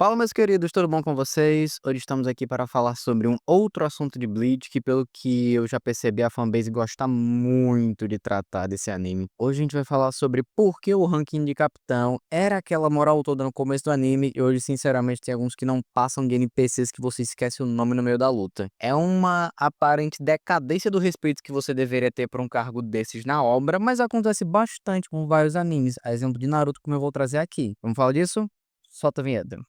Fala, meus queridos, tudo bom com vocês? Hoje estamos aqui para falar sobre um outro assunto de Bleach que, pelo que eu já percebi, a fanbase gosta muito de tratar desse anime. Hoje a gente vai falar sobre por que o ranking de capitão era aquela moral toda no começo do anime e hoje, sinceramente, tem alguns que não passam de NPCs que você esquece o nome no meio da luta. É uma aparente decadência do respeito que você deveria ter para um cargo desses na obra, mas acontece bastante com vários animes, a exemplo de Naruto, como eu vou trazer aqui. Vamos falar disso? Solta a vinheta.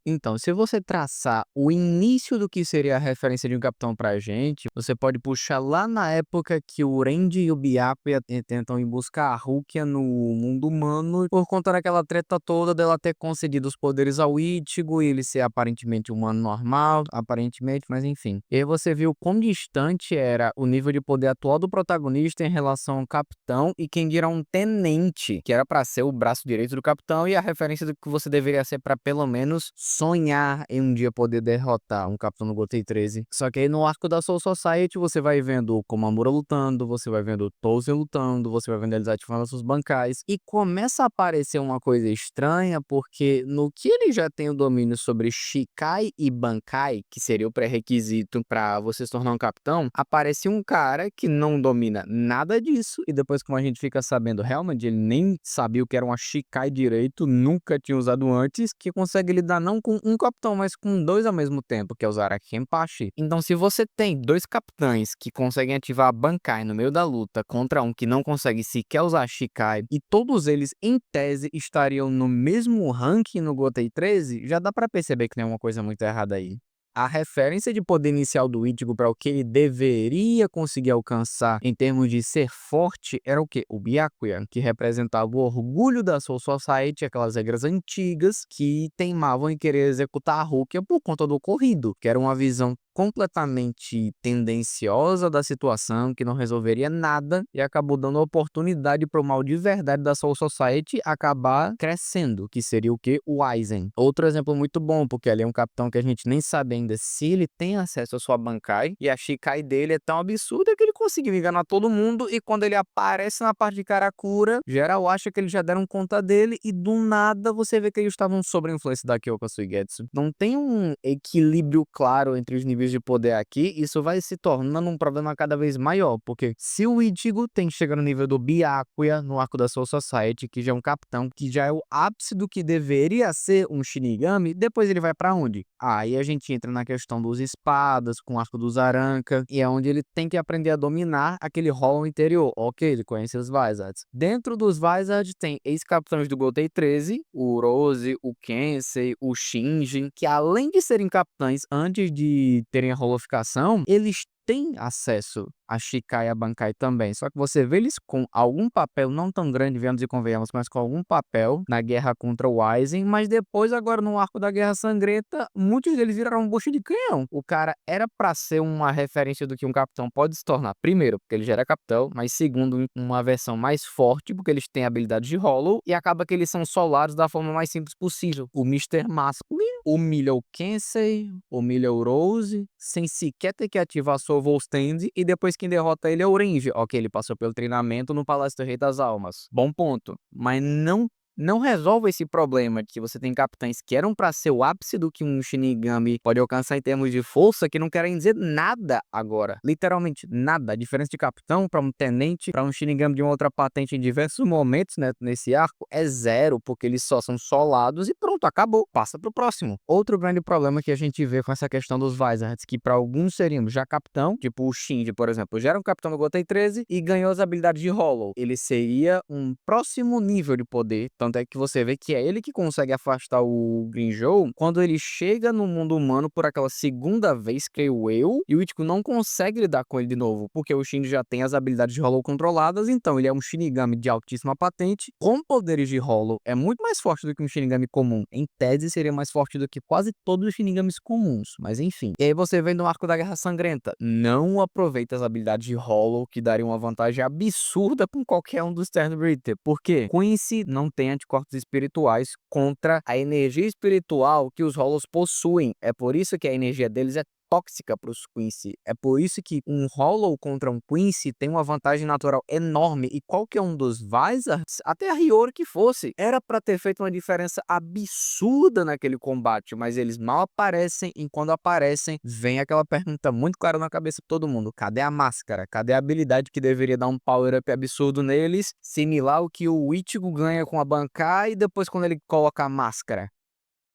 Então, se você traçar o início do que seria a referência de um capitão pra gente, você pode puxar lá na época que o Renji e o Byakuya tentam ir buscar a Rukia no mundo humano por conta daquela treta toda dela ter concedido os poderes ao Ichigo e ele ser aparentemente um humano normal, aparentemente, mas enfim. E aí você viu quão distante era o nível de poder atual do protagonista em relação ao capitão e quem dirá um tenente, que era pra ser o braço direito do capitão e a referência do que você deveria ser pra pelo menos sonhar em um dia poder derrotar um capitão no Gotei 13. Só que aí no arco da Soul Society você vai vendo o Komamura lutando, você vai vendo o Touzen lutando, você vai vendo eles ativando seus bancais e começa a aparecer uma coisa estranha porque no que ele já tem o domínio sobre Shikai e Bankai, que seria o pré-requisito pra você se tornar um capitão, aparece um cara que não domina nada disso e depois, como a gente fica sabendo, realmente ele nem sabia o que era uma Shikai direito, nunca tinha usado antes, que consegue lidar não com um capitão, mas com dois ao mesmo tempo, que é o Zaraki Kenpachi. Então, se você tem dois capitães que conseguem ativar a Bankai no meio da luta contra um que não consegue sequer usar a Shikai, e todos eles, em tese, estariam no mesmo ranking no Gotei 13, já dá pra perceber que tem uma coisa muito errada aí. A referência de poder inicial do Ichigo para o que ele deveria conseguir alcançar em termos de ser forte era o quê? O Byakuya, que representava o orgulho da Soul Society, aquelas regras antigas que teimavam em querer executar a Rukia por conta do ocorrido, que era uma visão completamente tendenciosa da situação, que não resolveria nada e acabou dando oportunidade para o mal de verdade da Soul Society acabar crescendo, que seria o que? O Aizen. Outro exemplo muito bom, porque ali é um capitão que a gente nem sabe ainda se ele tem acesso à sua Bankai, e a Shikai dele é tão absurda que ele conseguiu enganar todo mundo, e quando ele aparece na parte de Karakura, geral acha que eles já deram conta dele, e do nada você vê que eles estavam sob a influência da Kyoka Suigetsu. Não tem um equilíbrio claro entre os níveis de poder aqui, isso vai se tornando um problema cada vez maior, porque se o Ichigo tem que chegar no nível do Byakuya no arco da Soul Society, que já é um capitão, que já é o ápice do que deveria ser um Shinigami, depois ele vai pra onde? Aí a gente entra na questão dos espadas, com o arco dos Aranka, e é onde ele tem que aprender a dominar aquele Hollow interior. Ok, ele conhece os Vizards. Dentro dos Vizards tem ex-capitães do Gotei 13, o Rose, o Kensei, o Shinji, que além de serem capitães antes de terem a roloficação, eles têm acesso a Shikai e a Bankai também. Só que você vê eles com algum papel, não tão grande, venhamos e convenhamos, mas com algum papel na guerra contra o Aizen, mas depois, agora no arco da Guerra Sangrenta, muitos deles viraram um bucho de canhão. O cara era pra ser uma referência do que um capitão pode se tornar. Primeiro, porque ele já era capitão, mas segundo, uma versão mais forte, porque eles têm habilidades de Hollow, e acaba que eles são solados da forma mais simples possível. O Mister Masculine humilha o Kensei, humilha o Rose, sem sequer ter que ativar a sua Soul Stand, e depois quem derrota ele é o Renji. Ok, ele passou pelo treinamento no Palácio do Rei das Almas. Bom ponto. Mas não resolve esse problema de que você tem capitães que eram pra ser o ápice do que um Shinigami pode alcançar em termos de força, que não querem dizer nada agora. Literalmente nada. A diferença de capitão para um tenente, para um Shinigami de uma outra patente em diversos momentos, né, nesse arco, é zero, porque eles só são solados e pronto, acabou. Passa pro próximo. Outro grande problema que a gente vê com essa questão dos Vizards, que para alguns seriam já capitão, tipo o Shinji, por exemplo, já era um capitão do Gotei 13 e ganhou as habilidades de Hollow. Ele seria um próximo nível de poder, tanto é que você vê que é ele que consegue afastar o Grimmjow quando ele chega no mundo humano por aquela segunda vez, creio eu, e o Ichigo não consegue lidar com ele de novo, porque o Shinji já tem as habilidades de Hollow controladas, então ele é um Shinigami de altíssima patente, com poderes de Hollow, é muito mais forte do que um Shinigami comum. Em tese, seria mais forte do que quase todos os Shinigamis comuns, mas enfim. E aí você vem no arco da Guerra Sangrenta, não aproveita as habilidades de Hollow, que daria uma vantagem absurda com qualquer um dos Sternbringer, porque Quincy não tem anticorpos espirituais contra a energia espiritual que os Hollows possuem. É por isso que a energia deles é tóxica para os Quincy. É por isso que um Hollow contra um Quincy tem uma vantagem natural enorme, e qualquer um dos Vizards, até a Hiyori que fosse, era para ter feito uma diferença absurda naquele combate, mas eles mal aparecem, e quando aparecem, vem aquela pergunta muito clara na cabeça de todo mundo: cadê a máscara? Cadê a habilidade que deveria dar um power-up absurdo neles, similar ao que o Ichigo ganha com a Bankai e depois quando ele coloca a máscara?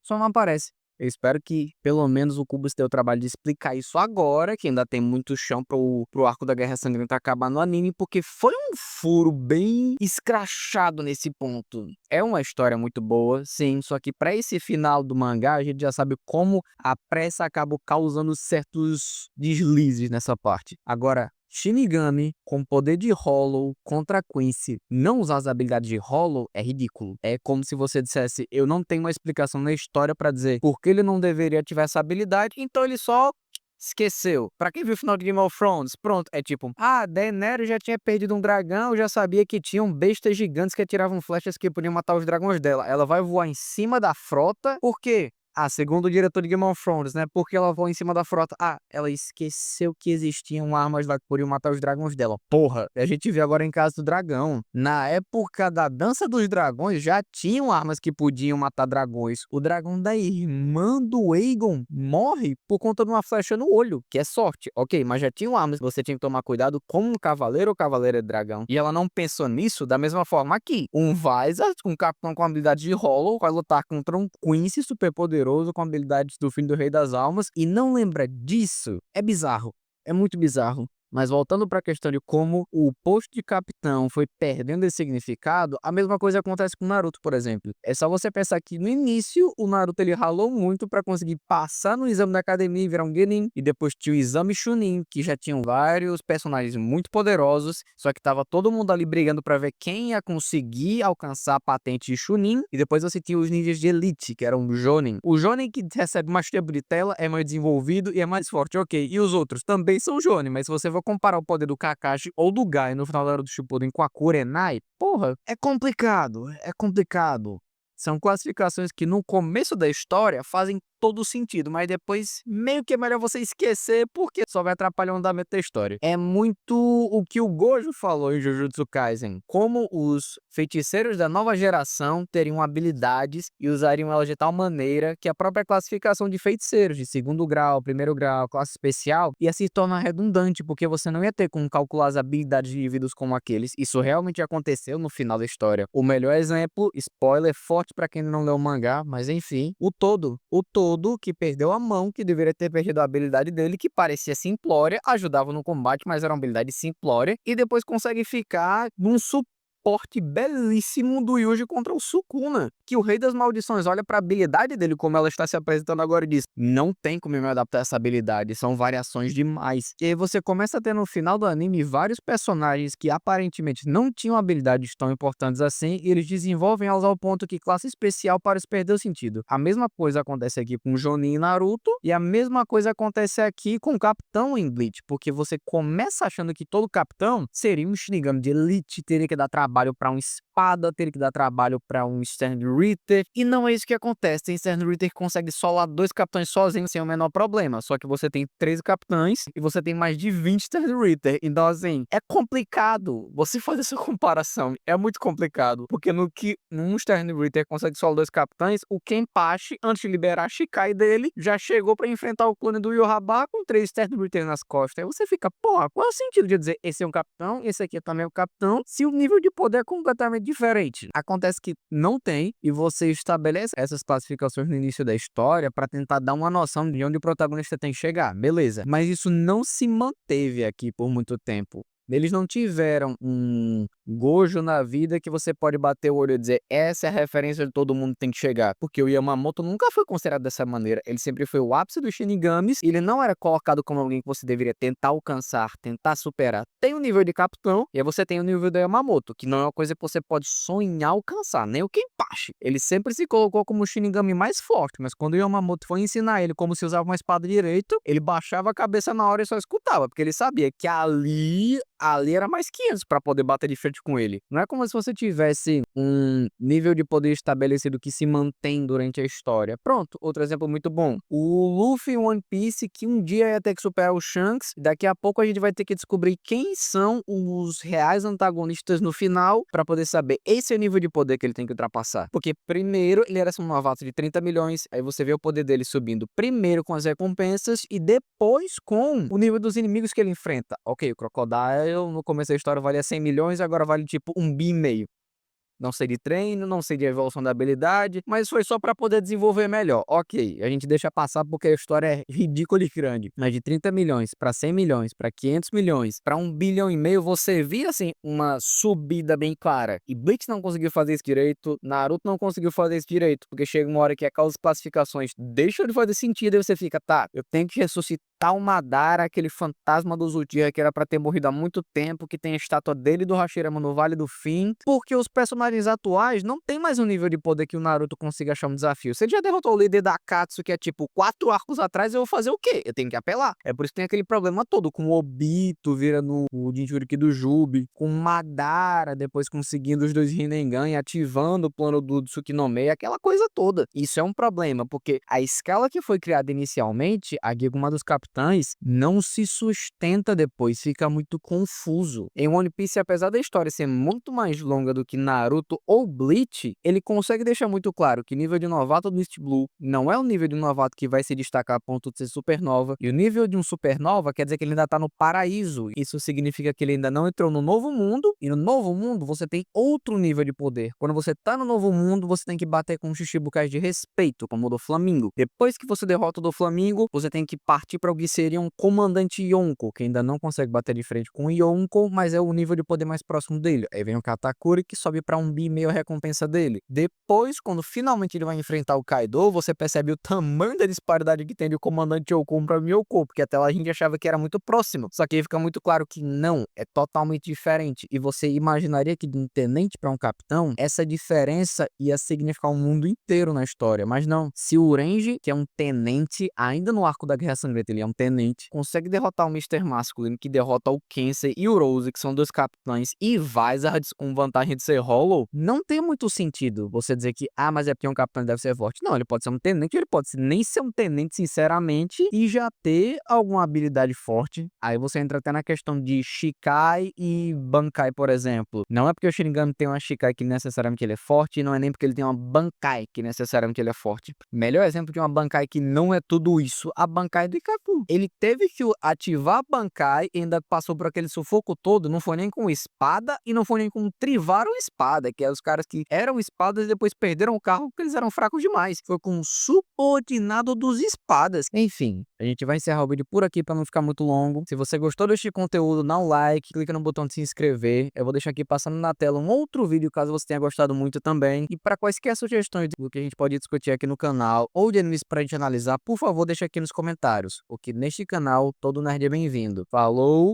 Só não aparece. Eu espero que pelo menos o Cubo se dê o trabalho de explicar isso agora, que ainda tem muito chão pro arco da Guerra Sangrenta acabar no anime, porque foi um furo bem escrachado nesse ponto. É uma história muito boa, sim, só que pra esse final do mangá, a gente já sabe como a pressa acabou causando certos deslizes nessa parte. Agora, Shinigami com poder de Hollow contra Quincy não usar as habilidades de Hollow é ridículo. É como se você dissesse: eu não tenho uma explicação na história pra dizer por que ele não deveria ter essa habilidade, então ele só esqueceu. Pra quem viu o final de Game of Thrones, pronto, é tipo: Daenerys já tinha perdido um dragão, já sabia que tinham bestas gigantes que atiravam flechas que podiam matar os dragões dela. Ela vai voar em cima da frota, por quê? Segundo o diretor de Game of Thrones, né? Porque ela voa em cima da frota. Ela esqueceu que existiam armas lá que podiam matar os dragões dela. Porra, a gente vê agora em Casa do Dragão. Na época da Dança dos Dragões, já tinham armas que podiam matar dragões. O dragão da irmã do Aegon morre por conta de uma flecha no olho, que é sorte. Ok, mas já tinham armas. Você tinha que tomar cuidado como um cavaleiro ou cavaleira de dragão. E ela não pensou nisso da mesma forma aqui. Um Vizard, um capitão com habilidade de Hollow, vai lutar contra um Quincy super poderoso com habilidades do filho do Rei das Almas e não lembra disso. É bizarro. É muito bizarro. Mas voltando para a questão de como o posto de capitão foi perdendo esse significado, a mesma coisa acontece com o Naruto, por exemplo. É só você pensar que no início o Naruto ele ralou muito para conseguir passar no exame da academia e virar um Genin, e depois tinha o exame Chunin, que já tinham vários personagens muito poderosos, só que tava todo mundo ali brigando para ver quem ia conseguir alcançar a patente de Chunin, e depois você tinha os ninjas de elite, que eram o Jonin. O Jonin que recebe mais tempo de tela, é mais desenvolvido e é mais forte, ok. E os outros também são Jonin, mas se você for comparar o poder do Kakashi ou do Gai no final da Naruto Shippuden com a Kurenai, porra, é complicado, é complicado. São classificações que no começo da história fazem todo sentido, mas depois meio que é melhor você esquecer porque só vai atrapalhar o andamento da história. É muito o que o Gojo falou em Jujutsu Kaisen, como os feiticeiros da nova geração teriam habilidades e usariam elas de tal maneira que a própria classificação de feiticeiros de segundo grau, primeiro grau, classe especial ia se tornar redundante, porque você não ia ter como calcular as habilidades de indivíduos como aqueles. Isso realmente aconteceu no final da história. O melhor exemplo, spoiler forte para quem não leu o mangá, mas enfim, o todo que perdeu a mão, que deveria ter perdido a habilidade dele, que parecia simplória, ajudava no combate, mas era uma habilidade simplória, e depois consegue ficar num suporte belíssimo do Yuji contra o Sukuna, que o Rei das Maldições olha pra habilidade dele como ela está se apresentando agora e diz: não tem como eu me adaptar a essa habilidade, são variações demais. E aí você começa a ter no final do anime vários personagens que aparentemente não tinham habilidades tão importantes assim, e eles desenvolvem elas ao ponto que classe especial parece perder o sentido. A mesma coisa acontece aqui com Jonin e Naruto, e a mesma coisa acontece aqui com o Capitão em Bleach, porque você começa achando que todo Capitão seria um Shinigami de elite, teria que dar trabalho pra um espada, teria que dar trabalho pra um Stern Ritter, e não é isso que acontece. Tem Stern Ritter que consegue solar 2 capitães sozinho sem o menor problema, só que você tem 13 capitães e você tem mais de 20 Stern Ritter, então assim, é complicado você fazer essa comparação, é muito complicado, porque no que um Stern Ritter consegue solar 2 capitães, o Kenpachi, antes de liberar a Shikai dele, já chegou pra enfrentar o clone do Yorohaba com 3 Stern Ritter nas costas. Aí você fica: porra, qual é o sentido de dizer esse é um capitão, esse aqui também é um capitão, se o nível de poder é completamente diferente? Acontece que não tem, e você estabelece essas classificações no início da história para tentar dar uma noção de onde o protagonista tem que chegar, beleza. Mas isso não se manteve aqui por muito tempo. Eles não tiveram um Gojo na vida que você pode bater o olho e dizer: essa é a referência de todo mundo tem que chegar. Porque o Yamamoto nunca foi considerado dessa maneira. Ele sempre foi o ápice dos Shinigamis. E ele não era colocado como alguém que você deveria tentar alcançar, tentar superar. Tem o nível de capitão, e aí você tem o nível do Yamamoto, que não é uma coisa que você pode sonhar alcançar, nem o Kenpachi. Ele sempre se colocou como o Shinigami mais forte, mas quando o Yamamoto foi ensinar ele como se usava uma espada direito, ele baixava a cabeça na hora e só escutava, porque ele sabia que ali era mais 500 para poder bater de frente constante com ele. Não é como se você tivesse um nível de poder estabelecido que se mantém durante a história. Pronto, outro exemplo muito bom. O Luffy em One Piece, que um dia ia ter que superar o Shanks, daqui a pouco a gente vai ter que descobrir quem são os reais antagonistas no final, para poder saber esse é o nível de poder que ele tem que ultrapassar. Porque primeiro ele era um novato de 30 milhões, aí você vê o poder dele subindo primeiro com as recompensas e depois com o nível dos inimigos que ele enfrenta. Ok, o Crocodile no começo da história valia 100 milhões, agora vale tipo 1,5 bi. Não sei de treino, não sei de evolução da habilidade, mas foi só para poder desenvolver melhor. Ok, a gente deixa passar porque a história é ridícula e grande. Mas de 30 milhões para 100 milhões, para 500 milhões, para 1,5 bi, você via assim uma subida bem clara. E Bleach não conseguiu fazer isso direito, Naruto não conseguiu fazer isso direito, porque chega uma hora que aquelas classificações deixam de fazer sentido e você fica, tá, eu tenho que ressuscitar o Madara, aquele fantasma do Uchiha que era pra ter morrido há muito tempo, que tem a estátua dele e do Hashirama no Vale do Fim, porque os personagens atuais não tem mais um nível de poder que o Naruto consiga achar um desafio. Se ele já derrotou o líder da Akatsuki, que é tipo 4 arcos atrás, eu vou fazer o quê? Eu tenho que apelar. É por isso que tem aquele problema todo, com o Obito virando o Jinchuriki do Jubi, com o Madara depois conseguindo os dois Rinnegan e ativando o plano do Tsukinomei, aquela coisa toda. Isso é um problema, porque a escala que foi criada inicialmente, a Gyuguma dos Capitães, não se sustenta depois, fica muito confuso. Em One Piece, apesar da história ser muito mais longa do que Naruto ou Bleach, ele consegue deixar muito claro que o nível de novato do East Blue não é o nível de um novato que vai se destacar a ponto de ser supernova, e o nível de um supernova quer dizer que ele ainda tá no paraíso. Isso significa que ele ainda não entrou no novo mundo, e no novo mundo você tem outro nível de poder. Quando você tá no novo mundo, você tem que bater com Shichibukais de respeito, como o do Flamingo. Depois que você derrota o do Flamingo, você tem que partir para o que seria um comandante Yonko, que ainda não consegue bater de frente com o Yonko, mas é o nível de poder mais próximo dele. Aí vem o Katakuri, que sobe para 1,5 bi a recompensa dele. Depois, quando finalmente ele vai enfrentar o Kaido, você percebe o tamanho da disparidade que tem de comandante Yonko para Miyoko, porque até lá a gente achava que era muito próximo. Só que aí fica muito claro que não, é totalmente diferente. E você imaginaria que de um tenente para um capitão, essa diferença ia significar um mundo inteiro na história. Mas não. Se o Renji, que é um tenente, ainda no arco da Guerra Sangrenta, ele é um tenente, consegue derrotar o Mr. Masculine, que derrota o Kensei e o Rose, que são dois capitães, e Vizard com vantagem de ser Hollow, não tem muito sentido você dizer que, ah, mas é porque um capitão deve ser forte. Não, ele pode ser um tenente, ele pode nem ser um tenente, sinceramente, e já ter alguma habilidade forte. Aí você entra até na questão de Shikai e Bankai, por exemplo. Não é porque o Shinigami tem uma Shikai que necessariamente ele é forte, e não é nem porque ele tem uma Bankai que necessariamente ele é forte. Melhor exemplo de uma Bankai que não é tudo isso, a Bankai do Ikkaku. Ele teve que ativar a Bankai e ainda passou por aquele sufoco todo, não foi nem com espada e não foi nem com Trivaram espada, que é os caras que eram espadas e depois perderam o carro porque eles eram fracos demais. Foi com o subordinado dos espadas. Enfim, a gente vai encerrar o vídeo por aqui para não ficar muito longo. Se você gostou deste conteúdo, dá um like, clica no botão de se inscrever. Eu vou deixar aqui passando na tela um outro vídeo caso você tenha gostado muito também. E para quaisquer sugestões do que a gente pode discutir aqui no canal ou de animes pra gente analisar, por favor, deixa aqui nos comentários. Porque neste canal todo nerd é bem-vindo. Falou!